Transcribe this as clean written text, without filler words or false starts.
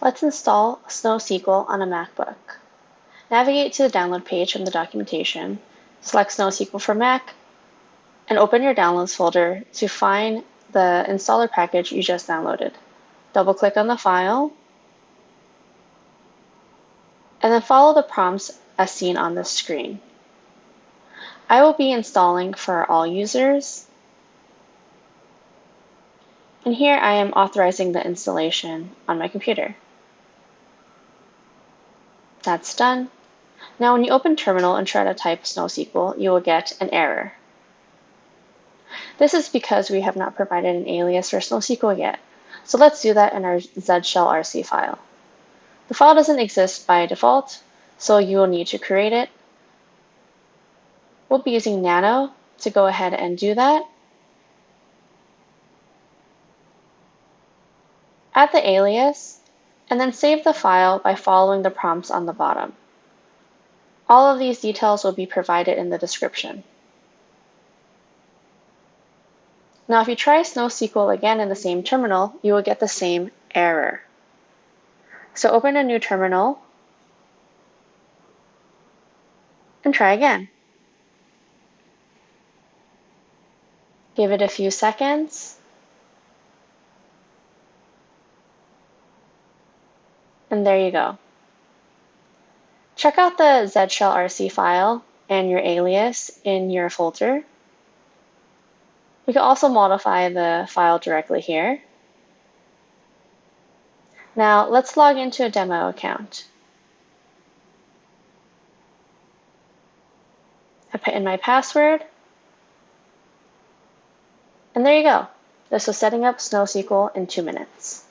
Let's install SnowSQL on a MacBook. Navigate to the download page from the documentation, select SnowSQL for Mac, and open your Downloads folder to find the installer package you just downloaded. Double-click on the file, and then follow the prompts as seen on the screen. I will be installing for all users, and here I am authorizing the installation on my computer. That's done. Now when you open Terminal and try to type SnowSQL, you will get an error. This is because we have not provided an alias for SnowSQL yet. So let's do that in our zshrc file. The file doesn't exist by default, so you will need to create it. We'll be using nano to go ahead and do that. Add the alias, and then save the file by following the prompts on the bottom. All of these details will be provided in the description. Now, if you try SnowSQL again in the same terminal, you will get the same error. So open a new terminal and try again. Give it a few seconds. And there you go. Check out the zshrc file and your alias in your folder. We can also modify the file directly here. Now let's log into a demo account. I put in my password. And there you go. This was setting up SnowSQL in 2 minutes.